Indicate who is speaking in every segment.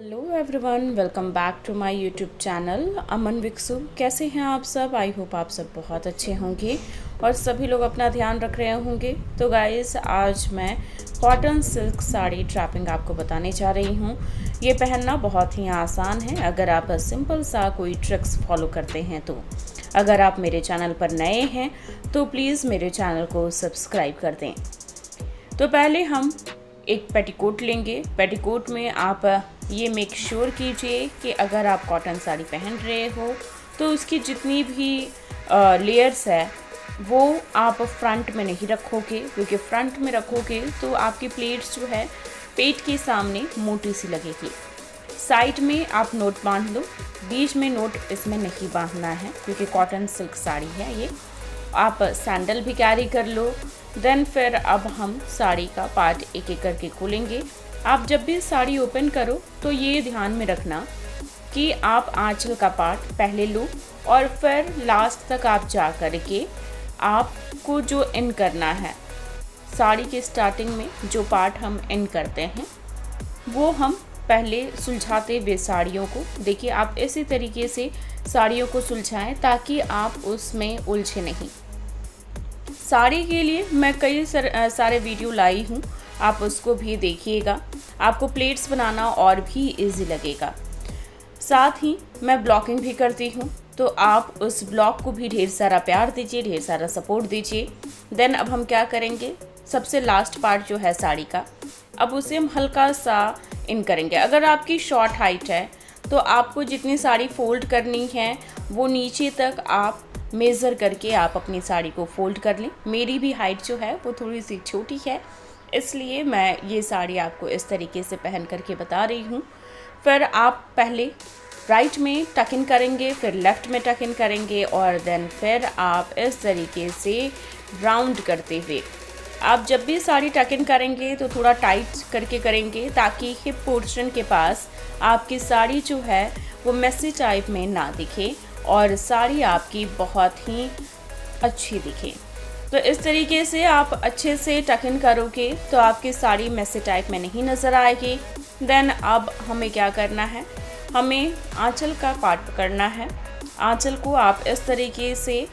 Speaker 1: Hello everyone, welcome back to my YouTube channel Aman Viksu. कैसे हैं आप सब? आई होप आप सब बहुत अच्छे होंगे और सभी लोग अपना ध्यान रख रहे होंगे। तो गाइस, आज मैं कॉटन सिल्क साड़ी ट्रैपिंग आपको बताने जा रही हूँ। ये पहनना बहुत ही आसान है अगर आप सिंपल सा कोई ट्रिक्स फॉलो करते हैं तो। अगर आप मेरे चैनल पर नए हैं तो प्लीज़ मेरे चैनल को सब्सक्राइब कर दें। तो पहले हम एक पेटीकोट लेंगे। पेटीकोट में आप ये मेक श्योर कीजिए कि अगर आप कॉटन साड़ी पहन रहे हो तो उसकी जितनी भी लेयर्स है वो आप फ्रंट में नहीं रखोगे, क्योंकि फ्रंट में रखोगे तो आपकी प्लेट्स जो है पेट के सामने मोटी सी लगेगी। साइड में आप नोट बांध लो, बीच में नोट इसमें नहीं बांधना है क्योंकि कॉटन सिल्क साड़ी है ये। आप सैंडल भी कैरी कर लो। देन फिर अब हम साड़ी का पार्ट एक एक करके खोलेंगे। आप जब भी साड़ी ओपन करो तो ये ध्यान में रखना कि आप आंचल का पार्ट पहले लो और फिर लास्ट तक आप जा कर के आपको जो इन करना है, साड़ी के स्टार्टिंग में जो पार्ट हम इन करते हैं वो हम पहले सुलझाते हुए साड़ियों को देखिए। आप इसी तरीके से साड़ियों को सुलझाएं ताकि आप उसमें उलझे नहीं। साड़ी के लिए मैं कई सारे वीडियो लाई हूँ, आप उसको भी देखिएगा। आपको प्लेट्स बनाना और भी इजी लगेगा। साथ ही मैं ब्लॉकिंग भी करती हूँ, तो आप उस ब्लॉक को भी ढेर सारा प्यार दीजिए, ढेर सारा सपोर्ट दीजिए। देन अब हम क्या करेंगे, सबसे लास्ट पार्ट जो है साड़ी का, अब उसे हम हल्का सा इन करेंगे। अगर आपकी शॉर्ट हाइट है तो आपको जितनी साड़ी फोल्ड करनी है वो नीचे तक आप मेज़र करके आप अपनी साड़ी को फोल्ड कर लें। मेरी भी हाइट जो है वो थोड़ी सी छोटी है, इसलिए मैं ये साड़ी आपको इस तरीके से पहन करके बता रही हूँ। फिर आप पहले राइट में टक इन करेंगे, फिर लेफ़्ट में टक इन करेंगे और देन फिर आप इस तरीके से राउंड करते हुए आप जब भी साड़ी टक इन करेंगे तो थोड़ा टाइट करके करेंगे ताकि हिप पोर्शन के पास आपकी साड़ी जो है वो मेसी टाइप में ना दिखे और साड़ी आपकी बहुत ही अच्छी दिखे। तो इस तरीके से आप अच्छे से टक इन करोगे तो आपकी साड़ी मेसी टाइप में नहीं नज़र आएगी। देन अब हमें क्या करना है, हमें आंचल का पार्ट पकड़ना है। आंचल को आप इस तरीके से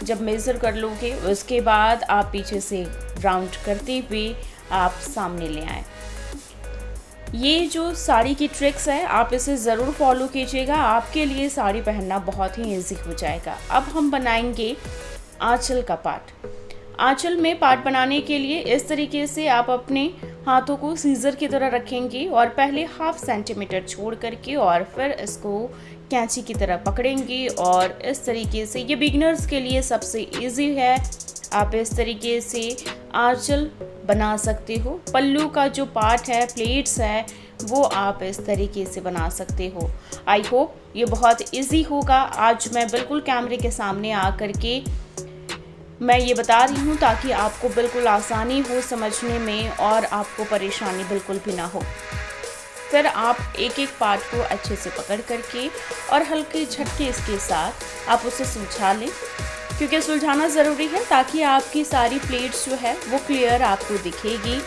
Speaker 1: जब मेज़र कर लोगे उसके बाद आप पीछे से राउंड करते हुए आप सामने ले आएँ। ये जो साड़ी की ट्रिक्स है आप इसे ज़रूर फॉलो कीजिएगा, आपके लिए साड़ी पहनना बहुत ही ईजी हो जाएगा। अब हम बनाएंगे आंचल का पार्ट। आंचल में पार्ट बनाने के लिए इस तरीके से आप अपने हाथों को सीजर की तरह रखेंगे और पहले 1/2 सेंटीमीटर छोड़ करके और फिर इसको कैंची की तरह पकड़ेंगे और इस तरीके से, ये बिगिनर्स के लिए सबसे इजी है। आप इस तरीके से आंचल बना सकते हो। पल्लू का जो पार्ट है, प्लेट्स है, वो आप इस तरीके से बना सकते हो। आई होप ये बहुत इजी होगा। आज मैं बिल्कुल कैमरे के सामने आ करके मैं ये बता रही हूँ ताकि आपको बिल्कुल आसानी हो समझने में और आपको परेशानी बिल्कुल भी ना हो। फिर आप एक एक पार्ट को अच्छे से पकड़ करके और हल्के झटके इसके साथ आप उसे सुलझा लें, क्योंकि सुलझाना ज़रूरी है ताकि आपकी सारी प्लेट्स जो है वो क्लियर आपको दिखेगी।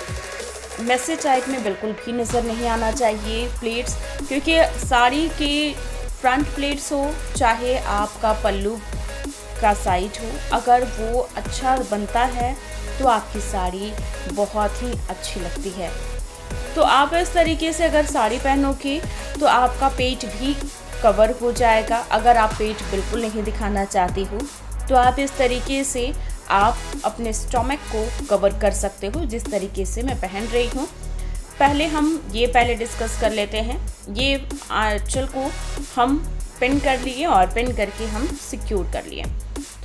Speaker 1: मैसेज टाइप में बिल्कुल भी नज़र नहीं आना चाहिए प्लेट्स, क्योंकि साड़ी के फ्रंट प्लेट्स हो चाहे आपका पल्लू का साइड हो, अगर वो अच्छा बनता है तो आपकी साड़ी बहुत ही अच्छी लगती है। तो आप इस तरीके से अगर साड़ी पहनोगे तो आपका पेट भी कवर हो जाएगा। अगर आप पेट बिल्कुल नहीं दिखाना चाहते हो तो आप इस तरीके से आप अपने स्टमक को कवर कर सकते हो, जिस तरीके से मैं पहन रही हूँ। पहले हम ये डिस्कस कर लेते हैं। ये आंचल को हम पिन कर लिए और पिन करके हम सिक्योर कर लिए।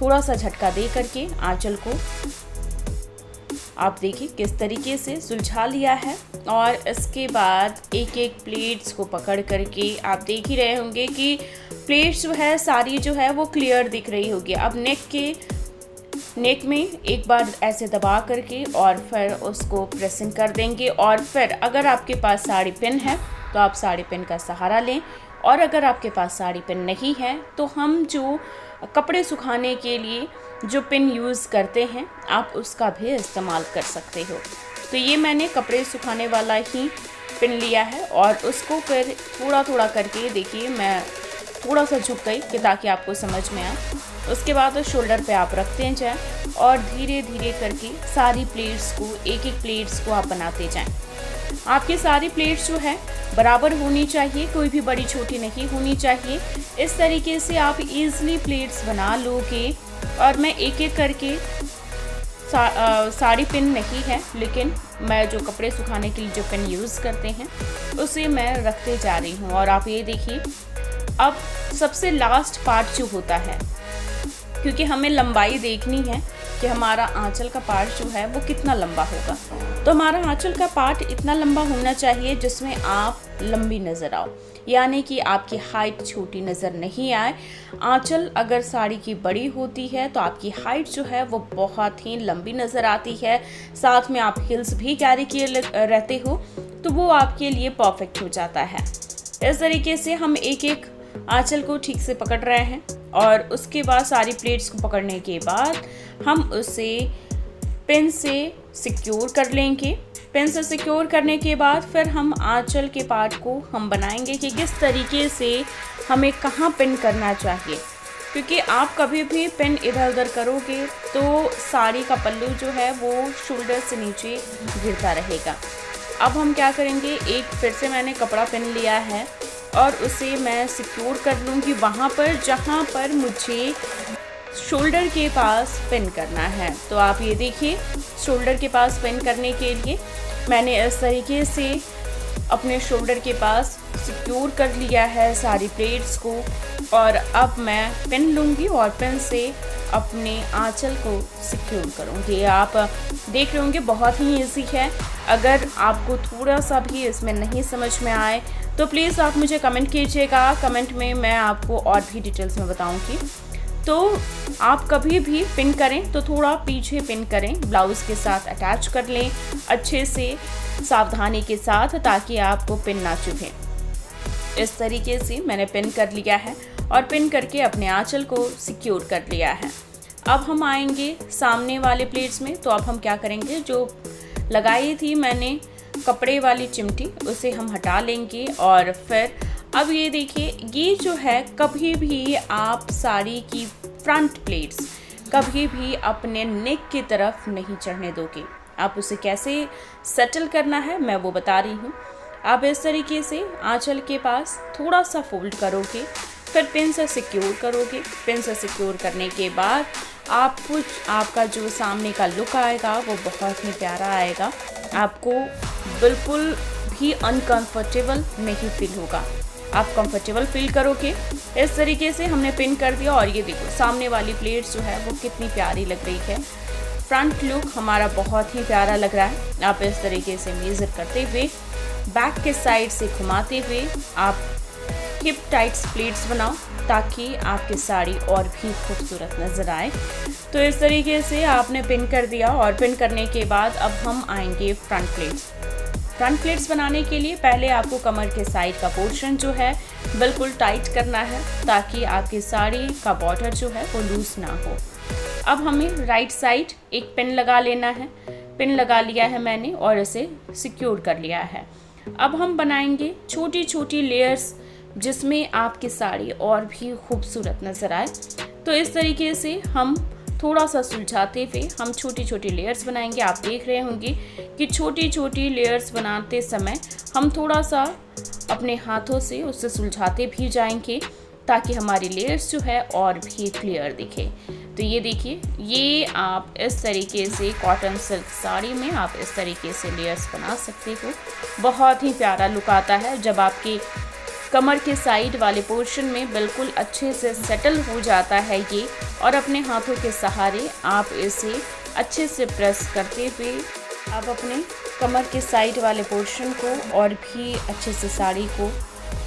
Speaker 1: थोड़ा सा झटका दे करके आंचल को आप देखिए किस तरीके से सुलझा लिया है और इसके बाद एक एक प्लेट्स को पकड़ करके आप देख ही रहे होंगे कि प्लेट्स जो है सारी जो है वो क्लियर दिख रही होगी। अब नेक में एक बार ऐसे दबा करके और फिर उसको प्रेसिंग कर देंगे और फिर अगर आपके पास साड़ी पिन है तो आप साड़ी पिन का सहारा लें, और अगर आपके पास साड़ी पिन नहीं है तो हम जो कपड़े सुखाने के लिए जो पिन यूज़ करते हैं आप उसका भी इस्तेमाल कर सकते हो। तो ये मैंने कपड़े सुखाने वाला ही पिन लिया है और उसको फिर थोड़ा थोड़ा करके देखिए मैं थोड़ा सा झुक गई कि ताकि आपको समझ में आए। उसके बाद शोल्डर पे आप रखते जाएं और धीरे धीरे करके सारी प्लेट्स को एक एक प्लेट्स को आप बनाते जाएं। आपकी सारी प्लेट्स जो है बराबर होनी चाहिए, कोई भी बड़ी छोटी नहीं होनी चाहिए। इस तरीके से आप इजीली प्लेट्स बना लोगे। और मैं एक एक करके साड़ी पिन नहीं है, लेकिन मैं जो कपड़े सुखाने के लिए जो पिन यूज़ करते हैं उसे मैं रखते जा रही हूँ। और आप ये देखिए, अब सबसे लास्ट पार्ट जो होता है, क्योंकि हमें लंबाई देखनी है कि हमारा आंचल का पार्ट जो है वो कितना लंबा होगा, तो हमारा आंचल का पार्ट इतना लंबा होना चाहिए जिसमें आप लंबी नज़र आओ, यानी कि आपकी हाइट छोटी नज़र नहीं आए। आंचल अगर साड़ी की बड़ी होती है तो आपकी हाइट जो है वो बहुत ही लंबी नज़र आती है। साथ में आप हिल्स भी कैरी किए रहते हो तो वो आपके लिए परफेक्ट हो जाता है। इस तरीके से हम एक एक आंचल को ठीक से पकड़ रहे हैं और उसके बाद सारी प्लेट्स को पकड़ने के बाद हम उसे पिन से सिक्योर कर लेंगे। पिन से सिक्योर करने के बाद फिर हम आंचल के पार्ट को हम बनाएंगे कि किस तरीके से हमें कहाँ पिन करना चाहिए, क्योंकि आप कभी भी पिन इधर उधर करोगे तो साड़ी का पल्लू जो है वो शोल्डर से नीचे गिरता रहेगा। अब हम क्या करेंगे, एक फिर से मैंने कपड़ा पिन लिया है और उसे मैं सिक्योर कर लूँगी वहाँ पर जहाँ पर मुझे शोल्डर के पास पिन करना है। तो आप ये देखिए, शोल्डर के पास पिन करने के लिए मैंने इस तरीके से अपने शोल्डर के पास सिक्योर कर लिया है सारी प्लेट्स को। और अब मैं पिन लूँगी और पिन से अपने आंचल को सिक्योर करूँगी। आप देख रहे होंगे बहुत ही ईजी है। अगर आपको थोड़ा सा भी इसमें नहीं समझ में आए तो प्लीज़ आप मुझे कमेंट कीजिएगा। कमेंट में मैं आपको और भी डिटेल्स में बताऊँगी। तो आप कभी भी पिन करें तो थोड़ा पीछे पिन करें, ब्लाउज़ के साथ अटैच कर लें अच्छे से सावधानी के साथ, ताकि आपको पिन ना चुभे। इस तरीके से मैंने पिन कर लिया है और पिन करके अपने आंचल को सिक्योर कर लिया है। अब हम आएंगे सामने वाले प्लेट्स में। तो अब हम क्या करेंगे, जो लगाई थी मैंने कपड़े वाली चिमटी उसे हम हटा लेंगे। और फिर अब ये देखिए, ये जो है कभी भी आप साड़ी की फ्रंट प्लेट्स कभी भी अपने नेक की तरफ नहीं चढ़ने दोगे। आप उसे कैसे सेटल करना है मैं वो बता रही हूँ। आप इस तरीके से आंचल के पास थोड़ा सा फोल्ड करोगे, फिर पिन से सिक्योर करोगे। पिन से सिक्योर करने के बाद आपका जो सामने का लुक आएगा वो बहुत ही प्यारा आएगा। आपको बिल्कुल भी अनकंफर्टेबल नहीं फील होगा, आप कंफर्टेबल फील करोगे। इस तरीके से हमने पिन कर दिया और ये देखो सामने वाली प्लेट्स जो है वो कितनी प्यारी लग रही है। फ्रंट लुक हमारा बहुत ही प्यारा लग रहा है। आप इस तरीके से मेज़र करते हुए बैक के साइड से घुमाते हुए आप हिप टाइट्स प्लेट्स बनाओ ताकि आपकी साड़ी और भी खूबसूरत नज़र आए। तो इस तरीके से आपने पिन कर दिया और पिन करने के बाद अब हम आएंगे फ्रंट प्लेट्स। फ्रंट प्लेट्स बनाने के लिए पहले आपको कमर के साइड का पोर्शन जो है बिल्कुल टाइट करना है ताकि आपकी साड़ी का बॉर्डर जो है वो लूज़ ना हो। अब हमें राइट साइड एक पिन लगा लेना है। पिन लगा लिया है मैंने और इसे सिक्योर कर लिया है। अब हम बनाएंगे छोटी छोटी लेयर्स जिसमें आपकी साड़ी और भी खूबसूरत नज़र आए। तो इस तरीके से हम थोड़ा सा सुलझाते हुए हम छोटी छोटी लेयर्स बनाएंगे। आप देख रहे होंगे कि छोटी छोटी लेयर्स बनाते समय हम थोड़ा सा अपने हाथों से उससे सुलझाते भी जाएंगे ताकि हमारी लेयर्स जो है और भी क्लियर दिखे। तो ये देखिए, ये आप इस तरीके से कॉटन सिल्क साड़ी में आप इस तरीके से लेयर्स बना सकते हो। बहुत ही प्यारा लुक आता है जब आपके कमर के साइड वाले पोर्शन में बिल्कुल अच्छे से सेटल हो जाता है ये, और अपने हाथों के सहारे आप इसे अच्छे से प्रेस करते हुए आप अपने कमर के साइड वाले पोर्शन को और भी अच्छे से साड़ी को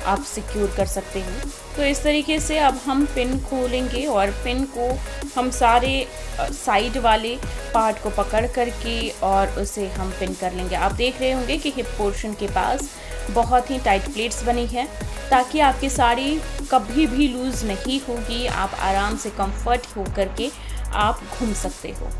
Speaker 1: आप सिक्योर कर सकते हो। तो इस तरीके से अब हम पिन खोलेंगे और पिन को हम सारे साइड वाले पार्ट को पकड़ करके और उसे हम पिन कर लेंगे। आप देख रहे होंगे कि हिप पोर्शन के पास बहुत ही टाइट प्लेट्स बनी है ताकि आपकी साड़ी कभी भी लूज़ नहीं होगी। आप आराम से कंफर्ट हो करके आप घूम सकते हो।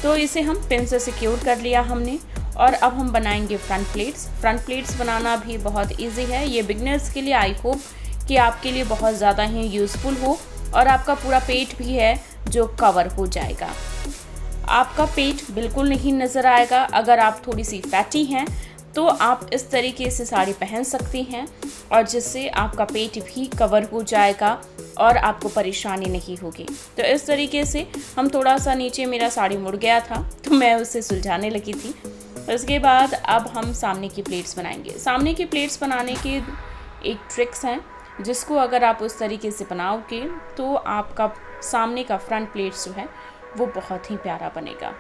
Speaker 1: तो इसे हम पिन से सिक्योर कर लिया हमने और अब हम बनाएंगे फ्रंट प्लेट्स। फ्रंट प्लेट्स बनाना भी बहुत इजी है। ये बिगनर्स के लिए आई होप कि आपके लिए बहुत ज़्यादा ही यूज़फुल हो और आपका पूरा पेट भी है जो कवर हो जाएगा। आपका पेट बिल्कुल नहीं नज़र आएगा। अगर आप थोड़ी सी फैटी हैं तो आप इस तरीके से साड़ी पहन सकती हैं और जिससे आपका पेट भी कवर हो जाएगा और आपको परेशानी नहीं होगी। तो इस तरीके से हम थोड़ा सा नीचे मेरा साड़ी मुड़ गया था तो मैं उसे सुलझाने लगी थी। उसके बाद अब हम सामने की प्लेट्स बनाएंगे। सामने की प्लेट्स बनाने के एक ट्रिक्स हैं जिसको अगर आप उस तरीके से बनाओगे तो आपका सामने का फ्रंट प्लेट्स जो है वो बहुत ही प्यारा बनेगा।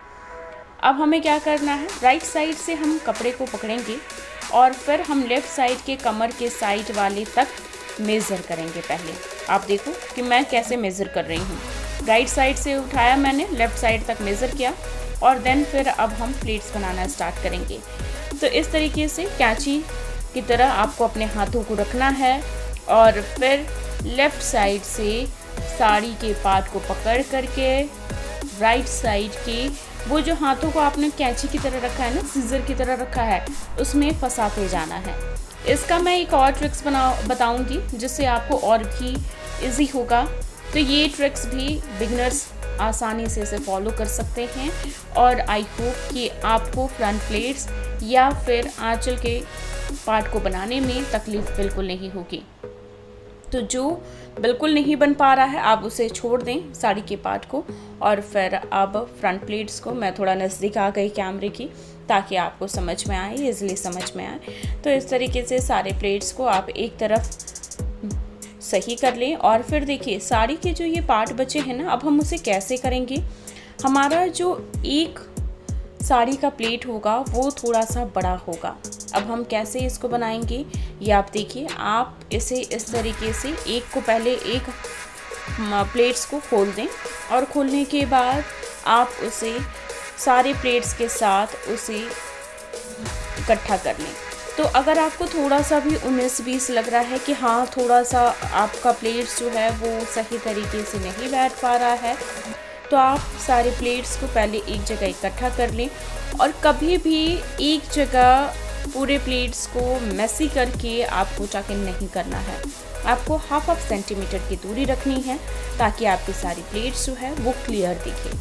Speaker 1: अब हमें क्या करना है, राइट साइड से हम कपड़े को पकड़ेंगे और फिर हम लेफ़्ट साइड के कमर के साइड वाले तक मेज़र करेंगे। पहले आप देखो कि मैं कैसे मेज़र कर रही हूँ। राइट साइड से उठाया मैंने, लेफ़्ट साइड तक मेज़र किया और देन फिर अब हम प्लेट्स बनाना स्टार्ट करेंगे। तो इस तरीके से कैंची की तरह आपको अपने हाथों को रखना है और फिर लेफ़्ट साइड से साड़ी के पार्ट को पकड़ करके राइट साइड के वो जो हाथों को आपने कैंची की तरह रखा है ना, सीजर की तरह रखा है, उसमें फंसाते जाना है। इसका मैं एक और ट्रिक्स बताऊंगी जिससे आपको और भी इजी होगा। तो ये ट्रिक्स भी बिगनर्स आसानी से इसे फॉलो कर सकते हैं और आई होप कि आपको फ्रंट प्लेट्स या फिर आंचल के पार्ट को बनाने में तकलीफ़ बिल्कुल नहीं होगी। तो जो बिल्कुल नहीं बन पा रहा है आप उसे छोड़ दें साड़ी के पार्ट को और फिर अब फ्रंट प्लेट्स को मैं थोड़ा नज़दीक आ गई कैमरे की ताकि आपको समझ में आए, इजली समझ में आए। तो इस तरीके से सारे प्लेट्स को आप एक तरफ सही कर लें और फिर देखिए साड़ी के जो ये पार्ट बचे हैं ना, अब हम उसे कैसे करेंगे। हमारा जो एक साड़ी का प्लेट होगा वो थोड़ा सा बड़ा होगा। अब हम कैसे इसको बनाएंगे ये आप देखिए। आप इसे इस तरीके से एक को पहले एक प्लेट्स को खोल दें और खोलने के बाद आप उसे सारे प्लेट्स के साथ उसे इकट्ठा कर लें। तो अगर आपको थोड़ा सा भी 19-20 लग रहा है कि हाँ थोड़ा सा आपका प्लेट्स जो है वो सही तरीके से नहीं बैठ पा रहा है, तो आप सारे प्लेट्स को पहले एक जगह इकट्ठा कर लें और कभी भी एक जगह पूरे प्लेट्स को मैसी करके आपको टकिंग नहीं करना है। आपको हाफ सेंटीमीटर की दूरी रखनी है ताकि आपकी सारी प्लेट्स जो है वो क्लियर दिखे।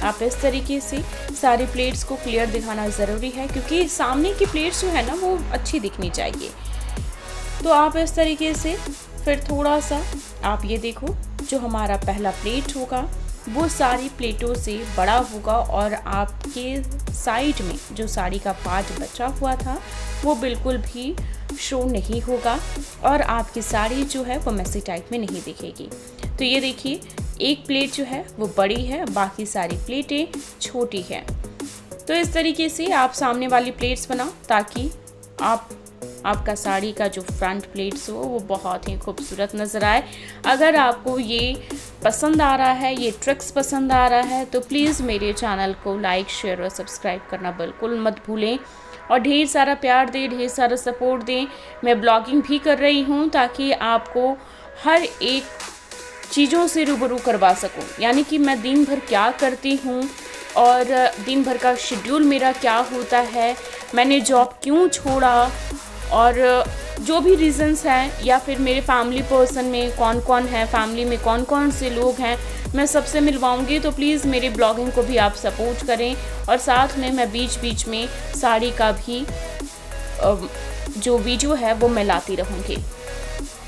Speaker 1: आप इस तरीके से सारी प्लेट्स को क्लियर दिखाना ज़रूरी है क्योंकि सामने की प्लेट्स जो है ना वो अच्छी दिखनी चाहिए। तो आप इस तरीके से फिर थोड़ा सा आप ये देखो जो हमारा पहला प्लेट होगा वो सारी प्लेटों से बड़ा होगा और आपके साइड में जो साड़ी का पार्ट बचा हुआ था वो बिल्कुल भी शो नहीं होगा और आपकी साड़ी जो है वो मैसी टाइप में नहीं दिखेगी। तो ये देखिए एक प्लेट जो है वो बड़ी है, बाकी सारी प्लेटें छोटी हैं। तो इस तरीके से आप सामने वाली प्लेट्स बनाओ ताकि आपका साड़ी का जो फ्रंट प्लेट्स हो वो बहुत ही खूबसूरत नज़र आए। अगर आपको ये पसंद आ रहा है, ये ट्रिक्स पसंद आ रहा है तो प्लीज़ मेरे चैनल को लाइक, शेयर और सब्सक्राइब करना बिल्कुल मत भूलें और ढेर सारा प्यार दें, ढेर सारा सपोर्ट दें। मैं ब्लॉगिंग भी कर रही हूँ ताकि आपको हर एक चीज़ों से रूबरू करवा सकूँ, यानी कि मैं दिन भर क्या करती हूँ और दिन भर का शेड्यूल मेरा क्या होता है, मैंने जॉब क्यों छोड़ा और जो भी रीज़न्स हैं या फिर मेरे फैमिली पर्सन में कौन कौन है, फैमिली में कौन कौन से लोग हैं, मैं सबसे मिलवाऊंगी। तो प्लीज़ मेरी ब्लॉगिंग को भी आप सपोर्ट करें और साथ में मैं बीच बीच में साड़ी का भी जो वीडियो है वो मैं लाती रहूँगी।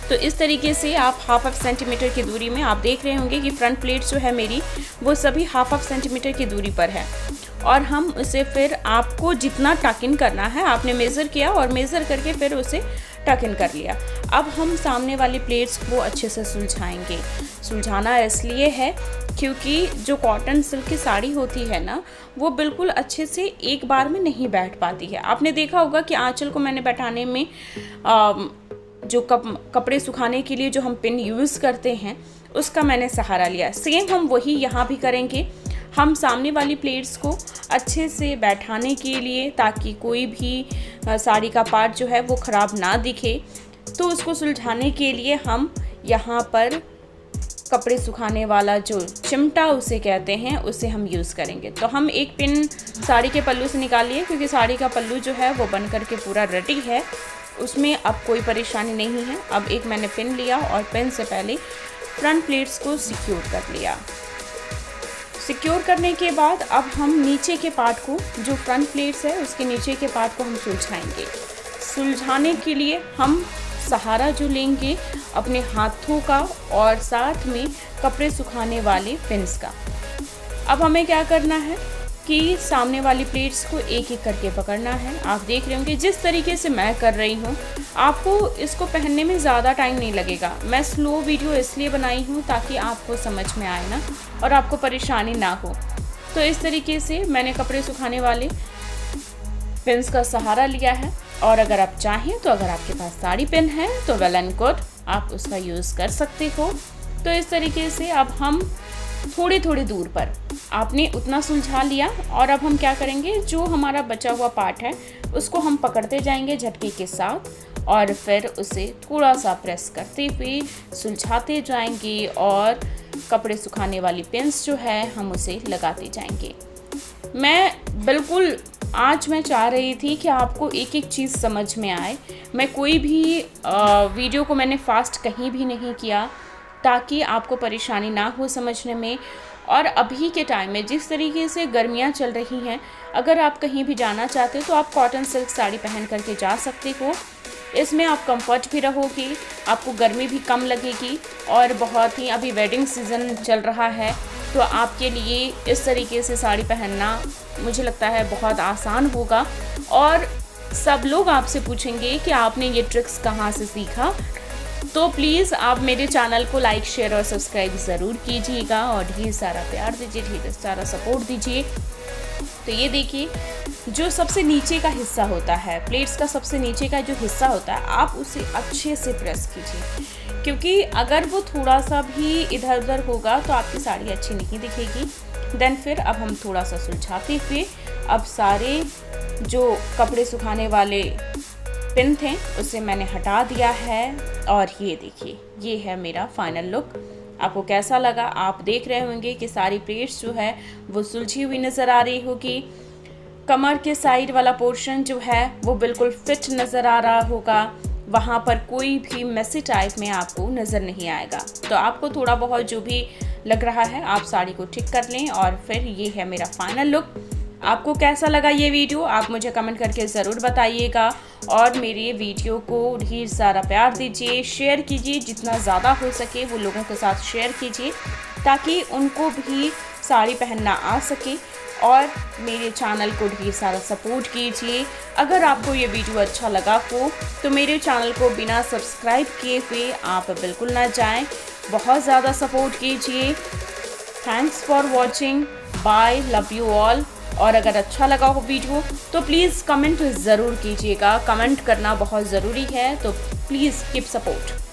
Speaker 1: तो इस तरीके से आप हाफ सेंटीमीटर की दूरी में आप देख रहे होंगे कि फ्रंट प्लेट्स जो है मेरी वो सभी हाफ सेंटीमीटर की दूरी पर है और हम उसे फिर आपको जितना टक इन करना है आपने मेज़र किया और मेज़र करके फिर उसे टक इन कर लिया। अब हम सामने वाली प्लेट्स को अच्छे से सुलझाएंगे। सुलझाना इसलिए है क्योंकि जो कॉटन सिल्क की साड़ी होती है ना वो बिल्कुल अच्छे से एक बार में नहीं बैठ पाती है। आपने देखा होगा कि आंचल को मैंने बैठाने में जो कपड़े सुखाने के लिए जो हम पिन यूज़ करते हैं उसका मैंने सहारा लिया। सेम हम वही यहाँ भी करेंगे। हम सामने वाली प्लेट्स को अच्छे से बैठाने के लिए ताकि कोई भी साड़ी का पार्ट जो है वो ख़राब ना दिखे, तो उसको सुलझाने के लिए हम यहाँ पर कपड़े सुखाने वाला जो चिमटा उसे कहते हैं, उसे हम यूज़ करेंगे। तो हम एक पिन साड़ी के पल्लू से निकालिए, क्योंकि साड़ी का पल्लू जो है वो बन करके पूरा रेडी है, उसमें अब कोई परेशानी नहीं है। अब एक मैंने पिन लिया और पिन से पहले फ्रंट प्लेट्स को सिक्योर कर लिया। सिक्योर करने के बाद अब हम नीचे के पार्ट को, जो फ्रंट प्लेट्स है उसके नीचे के पार्ट को हम सुलझाएंगे। सुलझाने के लिए हम सहारा जो लेंगे अपने हाथों का और साथ में कपड़े सुखाने वाले पिन्स का। अब हमें क्या करना है कि सामने वाली प्लेट्स को एक एक करके पकड़ना है। आप देख रहे होंगे जिस तरीके से मैं कर रही हूँ, आपको इसको पहनने में ज़्यादा टाइम नहीं लगेगा। मैं स्लो वीडियो इसलिए बनाई हूँ ताकि आपको समझ में आए ना, और आपको परेशानी ना हो। तो इस तरीके से मैंने कपड़े सुखाने वाले पिन्स का सहारा लिया है। और अगर आप चाहें तो अगर आपके पास साड़ी पिन है तो वेल एंड गुड, आप उसका यूज़ कर सकते हो। तो इस तरीके से अब हम थोड़ी थोड़ी दूर पर आपने उतना सुलझा लिया, और अब हम क्या करेंगे, जो हमारा बचा हुआ पार्ट है उसको हम पकड़ते जाएंगे झटके के साथ, और फिर उसे थोड़ा सा प्रेस करते हुए सुलझाते जाएंगे, और कपड़े सुखाने वाली पिन्स जो है हम उसे लगाते जाएंगे। आज मैं चाह रही थी कि आपको एक एक चीज़ समझ में आए। मैं कोई भी वीडियो को मैंने फास्ट कहीं भी नहीं किया, ताकि आपको परेशानी ना हो समझने में। और अभी के टाइम में जिस तरीके से गर्मियाँ चल रही हैं, अगर आप कहीं भी जाना चाहते हो तो आप कॉटन सिल्क साड़ी पहन करके जा सकते हो। इसमें आप कंफर्ट भी रहोगे, आपको गर्मी भी कम लगेगी, और बहुत ही अभी वेडिंग सीज़न चल रहा है, तो आपके लिए इस तरीके से साड़ी पहनना मुझे लगता है बहुत आसान होगा। और सब लोग आपसे पूछेंगे कि आपने ये ट्रिक्स कहाँ से सीखा। तो प्लीज़ आप मेरे चैनल को लाइक, शेयर और सब्सक्राइब ज़रूर कीजिएगा, और ढेर सारा प्यार दीजिए, ढेर सारा सपोर्ट दीजिए। तो ये देखिए, जो सबसे नीचे का हिस्सा होता है, प्लेट्स का सबसे नीचे का जो हिस्सा होता है, आप उसे अच्छे से प्रेस कीजिए, क्योंकि अगर वो थोड़ा सा भी इधर उधर होगा तो आपकी साड़ी अच्छी नहीं दिखेगी। देन फिर अब हम थोड़ा सा सुलझाते हुए अब सारे जो कपड़े सुखाने वाले पिन थे उसे मैंने हटा दिया है, और ये देखिए, ये है मेरा फाइनल लुक। आपको कैसा लगा? आप देख रहे होंगे कि सारी प्लेट्स जो है वो सुलझी हुई नज़र आ रही होगी। कमर के साइड वाला पोर्शन जो है वो बिल्कुल फिट नज़र आ रहा होगा, वहाँ पर कोई भी मेसी टाइप में आपको नज़र नहीं आएगा। तो आपको थोड़ा बहुत जो भी लग रहा है आप साड़ी को ठीक कर लें, और फिर ये है मेरा फाइनल लुक। आपको कैसा लगा ये वीडियो, आप मुझे कमेंट करके ज़रूर बताइएगा, और मेरे वीडियो को ढेर सारा प्यार दीजिए, शेयर कीजिए, जितना ज़्यादा हो सके वो लोगों के साथ शेयर कीजिए, ताकि उनको भी साड़ी पहनना आ सके। और मेरे चैनल को ढेर सारा सपोर्ट कीजिए। अगर आपको ये वीडियो अच्छा लगा हो तो मेरे चैनल को बिना सब्सक्राइब किए हुए आप बिल्कुल ना जाएं, बहुत ज़्यादा सपोर्ट कीजिए। Thanks for watching, bye, love you all. और अगर अच्छा लगा हो वीडियो तो प्लीज़ कमेंट ज़रूर कीजिएगा, कमेंट करना बहुत ज़रूरी है, तो प्लीज़ कीप सपोर्ट।